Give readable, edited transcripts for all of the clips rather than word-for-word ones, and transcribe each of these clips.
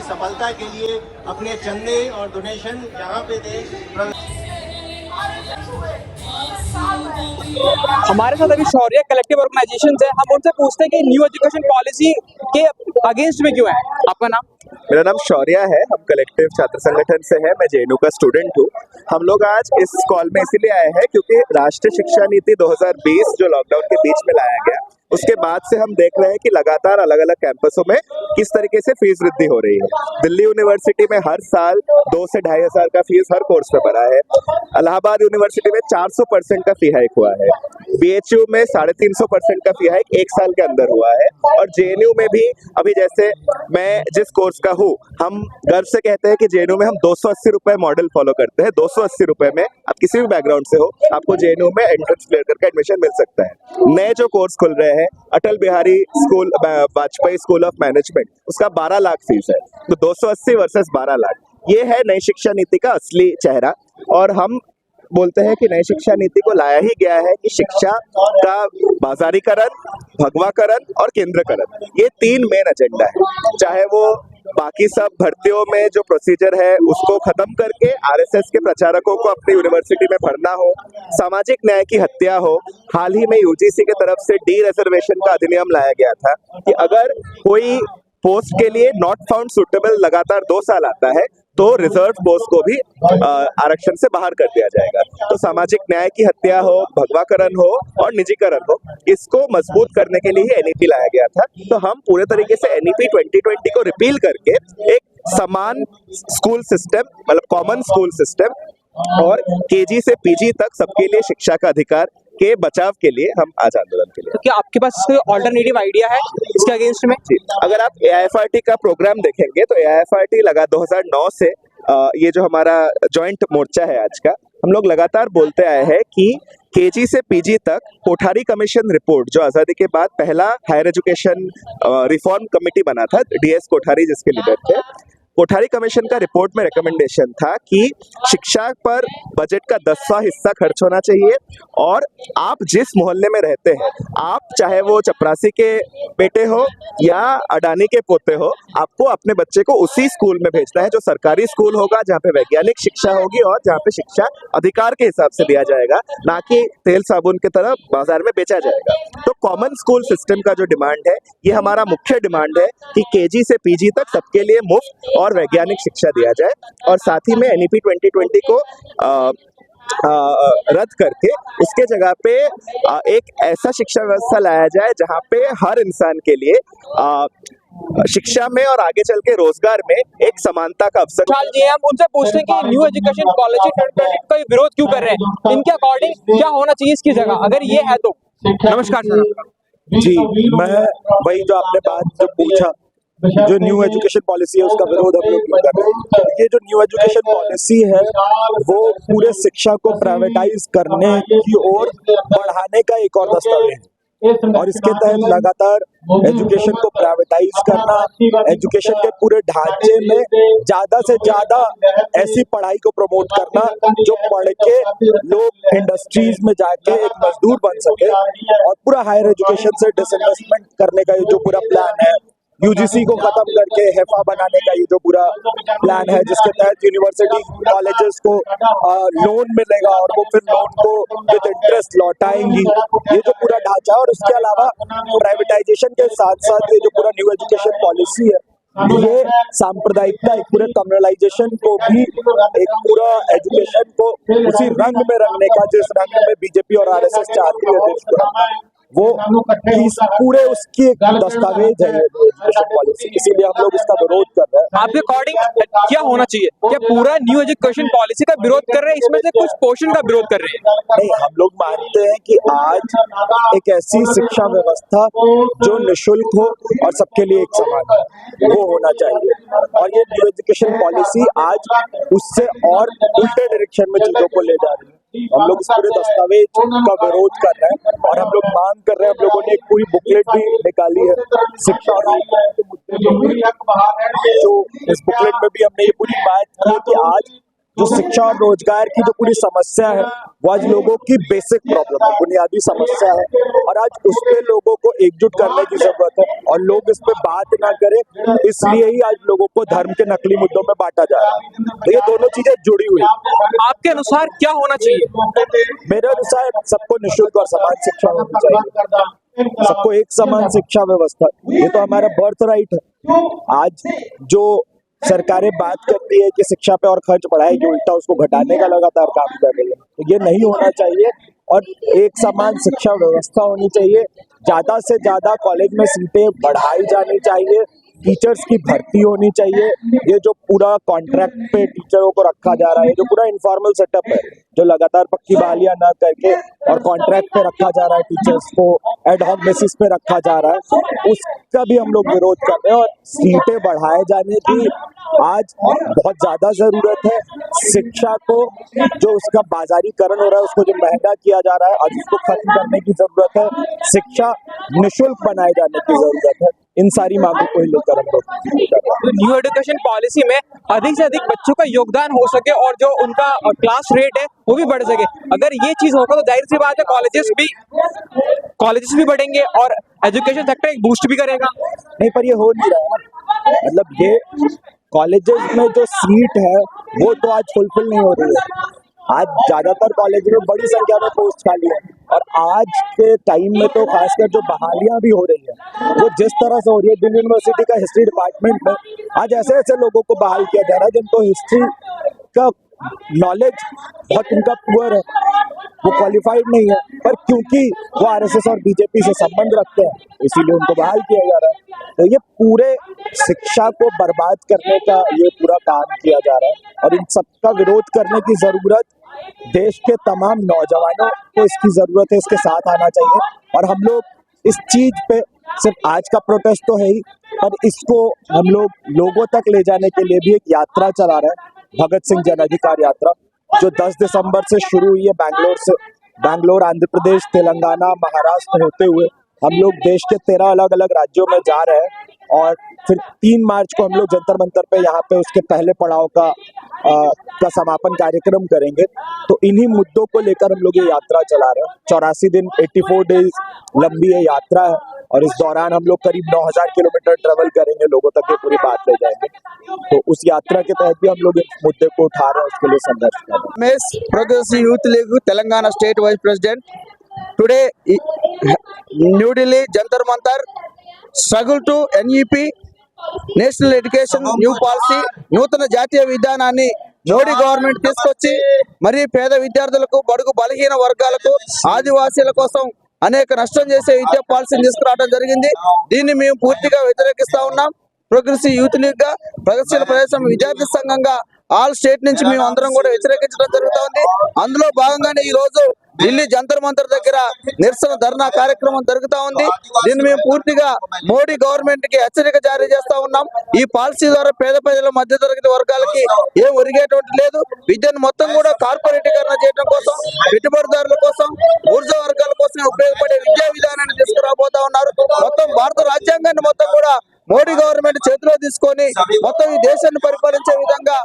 सफलता के लिए अपने चंदे और डोनेशन यहाँ पे दें। हमारे साथ अभी शौर्य कलेक्टिव ऑर्गेनाइजेशन है। हम उनसे पूछते हैं कि न्यू एजुकेशन पॉलिसी के अगेंस्ट में क्यों है। आपका नाम? मेरा नाम शौर्य है। हम कलेक्टिव छात्र संगठन से हैं। मैं जेएनयू का स्टूडेंट हूँ। हम लोग आज इस कॉल में इसीलिए आए हैं क्योंकि राष्ट्रीय शिक्षा नीति 2020 जो लॉकडाउन के बीच में लाया गया, उसके बाद से हम देख रहे हैं कि लगातार अलग अलग कैंपसों में किस तरीके से फीस वृद्धि हो रही है। दिल्ली यूनिवर्सिटी में हर साल 2 से 2,500 का फीस हर कोर्स पे बढ़ा है। इलाहाबाद यूनिवर्सिटी में 400% का फी हाइक हुआ है। बीएचयू में 350% का फी हाइक 1 साल के अंदर हुआ है। और जेएनयू में भी अभी जैसे मैं जिस कोर्स का हूँ, हम गर्व से कहते हैं कि जेएनयू में हम 280 रुपए मॉडल फॉलो करते हैं। 280 रुपए में आप किसी भी बैकग्राउंड से हो, आपको जेएनयू में एंट्रेंस क्लियर करके एडमिशन मिल सकता है। नए जो कोर्स खुल रहे हैं, Atal Bihari school, Vajpayee school of management, उसका 12 लाख फीस है। तो 280 वर्सेस 12 लाख, ये है नई शिक्षा नीति का असली चेहरा। और हम बोलते हैं कि नई शिक्षा नीति को लाया ही गया है कि शिक्षा का बाजारीकरण, भगवाकरण और केंद्रीकरण, ये 3 मेन एजेंडा है। चाहे वो बाकी सब भर्तियों में जो प्रोसीजर है उसको खत्म करके आरएसएस के प्रचारकों को अपनी यूनिवर्सिटी में भरना हो, सामाजिक न्याय की हत्या हो। हाल ही में यूजीसी की तरफ से डी रिजर्वेशन का अधिनियम लाया गया था कि अगर कोई पोस्ट के लिए नॉट फाउंड सुटेबल लगातार 2 साल आता है तो रिजर्व पोस्ट को भी आरक्षण से बाहर कर दिया जाएगा। तो सामाजिक न्याय की हत्या हो, भगवाकरण हो और निजीकरण हो, इसको मजबूत करने के लिए एनईपी लाया गया था। तो हम पूरे तरीके से एनईपी 2020 को रिपील करके एक समान स्कूल सिस्टम, मतलब कॉमन स्कूल सिस्टम और केजी से पीजी तक सबके लिए शिक्षा का अधिकार के बचाव के लिए हम आज आंदोलन के लिए। तो क्या आपके पास कोई ऑल्टरनेटिव आइडिया है इसके अगेंस्ट में? जी, अगर आप एआईएफआरटी का प्रोग्राम देखेंगे तो एआईएफआरटी लगा 2009 से ये जो हमारा जॉइंट मोर्चा है आज का, हम लोग लगातार बोलते आए हैं कि केजी से पीजी तक कोठारी कमीशन रिपोर्ट, जो आजादी के बाद पहला हायर एजुकेशन रिफॉर्म कमेटी बना था, डीएस कोठारी जिसके लीडर थे, कोठारी कमीशन का रिपोर्ट में रिकमेंडेशन था कि शिक्षा पर बजट का 10वां हिस्सा खर्च होना चाहिए। और आप जिस मोहल्ले में रहते हैं, आप चाहे वो चपरासी के बेटे हो या अडानी के पोते हो, आपको अपने बच्चे को उसी स्कूल में भेजना है जो सरकारी स्कूल होगा, जहाँ पे वैज्ञानिक शिक्षा होगी और जहाँ पे शिक्षा अधिकार के हिसाब से दिया जाएगा, ना कि तेल साबुन की तरह बाजार में बेचा जाएगा। तो कॉमन स्कूल सिस्टम का जो डिमांड है, ये हमारा मुख्य डिमांड है कि केजी से पीजी तक सबके लिए मुफ्त और वैज्ञानिक शिक्षा दिया जाए। और साथ ही में एनईपी 2020 को रद्द करके उसके जगह पे एक ऐसा शिक्षा व्यवस्था लाया जाए जहाँ पे हर इंसान के लिए शिक्षा में और आगे चल के रोजगार में एक समानता का अवसर। जी, हम उनसे पूछते हैं कि न्यू एजुकेशन पॉलिसी 2020 का विरोध क्यों कर रहे हैं, इनके अकॉर्डिंग क्या होना चाहिए इसकी जगह, अगर ये है तो। नमस्कार सर। जी, मैं वही जो आपने बात जो पूछा, जो न्यू एजुकेशन पॉलिसी है उसका विरोध हम लोग क्यों कर रहे हैं। ये जो न्यू एजुकेशन पॉलिसी है वो पूरे शिक्षा को प्राइवेटाइज करने की ओर बढ़ाने का एक और दस्तावेज है। और इसके तहत लगातार एजुकेशन को प्राइवेटाइज करना, एजुकेशन के पूरे ढांचे में ज्यादा से ज्यादा ऐसी पढ़ाई को प्रमोट करना जो पढ़ के लोग इंडस्ट्रीज में जाके एक मजदूर बन सके, और पूरा हायर एजुकेशन से डिसइन्वेस्टमेंट करने का ये जो पूरा प्लान है, यूजीसी को खत्म करके हेफा बनाने का ये जो पूरा प्लान है, जिसके तहत यूनिवर्सिटी कॉलेजेस को लोन मिलेगा और वो फिर लोन को विद इंटरेस्ट लौटाएंगी, ये जो पूरा ढांचा है। और उसके अलावा प्राइवेटाइजेशन के साथ साथ ये जो पूरा न्यू एजुकेशन पॉलिसी है, ये सांप्रदायिकता, एक पूरे कम्युनलाइजेशन को भी, एक पूरा एजुकेशन को उसी रंग में रंगने का जिस रंग में बीजेपी और आरएसएस चाहती है देश को, वो पूरे उसकी एक दस्तावेज है एजुकेशन पॉलिसी। इसीलिए हम लोग इसका विरोध कर रहे हैं। आपके अकॉर्डिंग क्या होना चाहिए? क्या पूरा न्यू एजुकेशन पॉलिसी का विरोध कर रहे हैं, इसमें से कुछ पोर्शन का विरोध कर रहे हैं? नहीं, हम लोग मानते हैं कि आज एक ऐसी शिक्षा व्यवस्था जो निःशुल्क हो और सबके लिए एक समान हो, वो होना चाहिए। और ये न्यू एजुकेशन पॉलिसी आज उससे और उल्टे डायरेक्शन में चीजों को ले जा रही है। हम लोग इस पूरे दस्तावेज का विरोध कर रहे हैं और हम लोग मांग कर रहे हैं। हम लोगों ने एक पूरी बुकलेट भी निकाली है शिक्षा जो इस बुकलेट में भी हमने ये पूरी बात की कि आज जो शिक्षा और रोजगार की जो पूरी समस्या है वो आज लोगों की बेसिक प्रॉब्लम है, बुनियादी समस्या है, और आज उस पे लोगों को एकजुट करने की जरूरत है। और लोग इस पे बात ना करें, इसलिए ही आज लोगों को धर्म के नकली मुद्दों में बांटा जा रहा है। तो ये दोनों चीजें जुड़ी हुई हैं। आपके अनुसार क्या होना चाहिए? मेरे अनुसार सबको निःशुल्क और समान शिक्षा होनी चाहिए, सबको एक समान शिक्षा व्यवस्था, ये तो हमारा बर्थ राइट है। आज जो सरकारें बात करती है कि शिक्षा पे और खर्च बढ़ाएगी, उल्टा उसको घटाने का लगातार काम कर रही है, तो ये नहीं होना चाहिए। और एक समान शिक्षा व्यवस्था होनी चाहिए, ज्यादा से ज्यादा कॉलेज में सीटें बढ़ाई जानी चाहिए, टीचर्स की भर्ती होनी चाहिए। ये जो पूरा कॉन्ट्रैक्ट पे टीचरों को रखा जा रहा है, जो पूरा इनफॉर्मल सेटअप है, जो लगातार पक्की बहालियां ना करके और कॉन्ट्रैक्ट पे रखा जा रहा है, टीचर्स को एड हॉक बेसिस पे रखा जा रहा है, उसका भी हम लोग विरोध कर रहे हैं। और सीटें बढ़ाए जाने की आज बहुत ज्यादा जरूरत है। शिक्षा को जो उसका बाजारीकरण हो रहा है, उसको जो महंगा किया जा रहा है, आज उसको खत्म करने की जरूरत है। शिक्षा निःशुल्क बनाए जाने की जरूरत है। इन सारी मांगों को ही लेकर हम लोग न्यू एजुकेशन पॉलिसी में अधिक से अधिक बच्चों का योगदान हो सके और जो उनका क्लास रेट है वो भी बढ़ सके। अगर ये चीज होगा तो जाहिर सी बात है कॉलेजेस भी बढ़ेंगे और एजुकेशन सेक्टर एक बूस्ट भी करेगा। नहीं, पर ये हो नहीं रहा है ना। मतलब ये कॉलेजेस में जो सीट है वो तो आज फुलफिल नहीं हो रही है। आज ज्यादातर कॉलेज में बड़ी संख्या में पोस्ट खाली है, और आज के टाइम में तो खासकर जो बहालियां भी हो रही है वो जिस तरह से हो रही है। दिल्ली यूनिवर्सिटी का हिस्ट्री डिपार्टमेंट में आज ऐसे ऐसे लोगों को बहाल किया जा रहा है जिनको हिस्ट्री का नॉलेज बहुत उनका पुअर है, वो क्वालिफाइड नहीं है, पर क्योंकि वो आरएसएस और बीजेपी से संबंध रखते हैं इसीलिए उनको बहाल किया जा रहा है। तो ये पूरे शिक्षा को बर्बाद करने का ये पूरा काम किया जा रहा है, और इन सबका विरोध करने की जरूरत देश के तमाम नौजवानों को इसकी जरूरत है, इसके साथ आना चाहिए। और हम लोग इस चीज पे सिर्फ आज का प्रोटेस्ट तो है ही, पर इसको हम लोग लोगों तक ले जाने के लिए भी एक यात्रा चला रहे हैं, भगत सिंह जन अधिकार यात्रा, जो 10 दिसंबर से शुरू हुई है बैंगलोर, आंध्र प्रदेश, तेलंगाना, महाराष्ट्र होते हुए हम लोग देश के 13 अलग अलग राज्यों में जा रहे हैं। और फिर 3 मार्च को हम लोग जंतर मंतर पे यहाँ पे उसके पहले पड़ाव का समापन कार्यक्रम करेंगे। तो इन्हीं मुद्दों को लेकर हम लोग ये यात्रा चला रहे हैं। 84 दिन 84 डेज लंबी ये यात्रा है, और इस दौरान हम लोग करीब 9000 किलोमीटर ट्रेवल करेंगे, लोगों तक ये पूरी बात ले जाएंगे। तो उस यात्रा के तहत भी हम लोग इस मुद्दे को उठा रहे हैं, उसके लिए संघर्ष कर रहे हैं। Progressive Youth League Telangana State Vice President. Today, New Delhi, Jantar Mantar, struggle to NEP, national education new policy, నూతన జాతీయ విధానాన్ని మోడీ గవర్నమెంట్ తీసుకొచ్చి మరి పేద విద్యార్థులకు, బడుగు బలహీన వర్గాలకు, ఆదివాసీల కోసం అనేక నష్టం చేసే విద్యా పాలసీని తీసుకురావడం జరిగింది. దీన్ని మేము పూర్తిగా వ్యతిరేకిస్తా ఉన్నాం. ప్రోగ్రెసివ్ యూత్ లీగ్ గా, ప్రగతిశీల ప్రజాస్వామ్య విద్యార్థి సంఘంగా ఆల్ స్టేట్ నుంచి మేము అందరం కూడా వ్యతిరేకించడం జరుగుతోంది. అందులో భాగంగానే ఈ రోజు ఢిల్లీ జంతర్ మంతర్ దగ్గర నిరసన ధర్నా కార్యక్రమం జరుగుతా ఉంది. దీన్ని మేము పూర్తిగా మోడీ గవర్నమెంట్ కి హెచ్చరిక జారీ చేస్తా ఉన్నాం. ఈ పాలసీ ద్వారా పేద ప్రజల, మధ్య తరగతి వర్గాలకి ఏం ఒరిగేటువంటి లేదు. విద్యను మొత్తం కూడా కార్పొరేటీకరణ చేయడం కోసం, పెట్టుబడిదారుల కోసం, ఊర్జా వర్గాల కోసం ఉపయోగపడే విద్యా విధానాన్ని తీసుకురాబోతా ఉన్నారు. మొత్తం భారత రాజ్యాంగాన్ని మొత్తం కూడా మోడీ గవర్నమెంట్ చేతిలో తీసుకొని మొత్తం ఈ దేశాన్ని పరిపాలించే విధంగా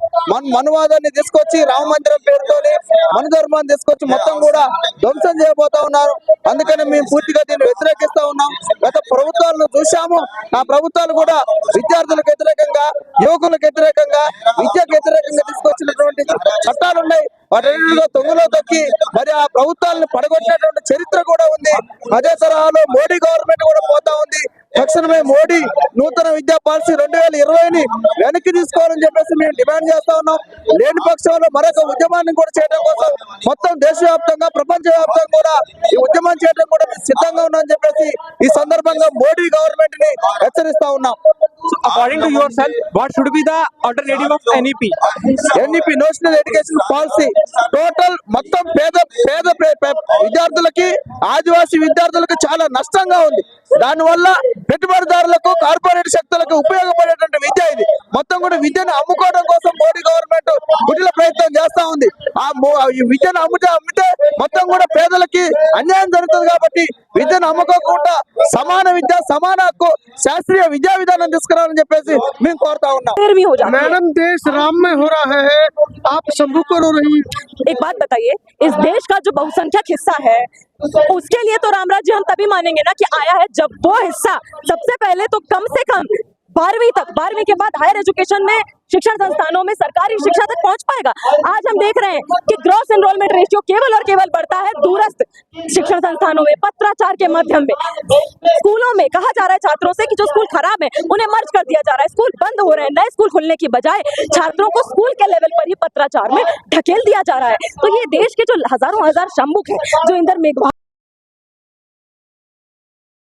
మనువాదాన్ని తీసుకొచ్చి, రామ మందిరం పేరుతోని మను ధర్మాన్ని తీసుకొచ్చి మొత్తం కూడా ధ్వంసం చేయబోతా ఉన్నారు. అందుకని మేము పూర్తిగా దీన్ని వ్యతిరేకిస్తా ఉన్నాం. గత ప్రభుత్వాలను చూశాము. ఆ ప్రభుత్వాలు కూడా విద్యార్థులకు వ్యతిరేకంగా, యువకులకు వ్యతిరేకంగా, విద్యకు వ్యతిరేకంగా తీసుకొచ్చినటువంటి చట్టాలు ఉన్నాయి. వాటిలో తొంగలో తొక్కి మరి ఆ ప్రభుత్వాలను పడగొట్టినటువంటి చరిత్ర కూడా ఉంది. అదే తరహాలో మోడీ గవర్నమెంట్ కూడా పోతా ఉంది. తక్షణమే మోడీ నూతన విద్యా పాలసీ 2020ని వెనక్కి తీసుకోవాలని చెప్పేసి మేము డిమాండ్ చేస్తా ఉన్నాం. లేని పక్షంలో మరొక ఉద్యమాన్ని కూడా చేయడం కోసం మొత్తం దేశవ్యాప్తంగా, ప్రపంచ వ్యాప్తంగా కూడా ఈ ఉద్యమం చేయడం కూడా మేము సిద్ధంగా ఉన్నామని చెప్పేసి ఈ సందర్భంగా మోడీ గవర్నమెంట్ ని హెచ్చరిస్తా ఉన్నాం. According to yourself, what should be the alternative of NEP? NEP, National Education Policy. Total మొత్తం పేద విద్యార్థులకి ఆదివాసీ విద్యార్థులకు చాలా నష్టంగా ఉంది. దానివల్ల పెట్టుబడిదారులకు కార్పొరేట్ శక్తులకు ఉపయోగపడేటువంటి విద్య ఇది. మొత్తం కూడా విద్యను అమ్ముకోవడం కోసం మోడీ గవర్నమెంట్ కుటిల ప్రయత్నం చేస్తా ఉంది. ఈ విద్యను అమ్మితే మొత్తం కూడా పేదలకి అన్యాయం జరుగుతుంది. కాబట్టి విద్యను అమ్ముకోకుండా సమాన విద్య, సమాన హక్కు, శాస్త్రీయ విద్యా విధానం తీసుకురావాలని చెప్పేసి మేము కోరుతా ఉన్నాం. मैडम देश राम में हो रहा है, आप शंभू को रो रही हैं। एक बात बताइए, इस देश का जो बहुसंख्यक हिस्सा है उसके लिए तो राम राज्य हम तभी मानेंगे ना कि आया है जब वो हिस्सा सबसे पहले तो कम से कम 12वीं के बाद हायर एजुकेशन में शिक्षण संस्थानों में सरकारी शिक्षा तक पहुंच पाएगा। आज हम देख रहे हैं कि ग्रॉस एनरोलमेंट रेशियो केवल और केवल बढ़ता है दूरस्थ शिक्षण संस्थानों में, पत्राचार के माध्यम में। स्कूलों में कहा जा रहा है छात्रों से कि जो स्कूल खराब है उन्हें मर्ज कर दिया जा रहा है, स्कूल बंद हो रहे हैं। नए स्कूल खुलने की बजाय छात्रों को स्कूल के लेवल पर ही पत्राचार में ढकेल दिया जा रहा है। तो ये देश के जो हजारों हजार शंभुक है, जो इंदर मेघवाल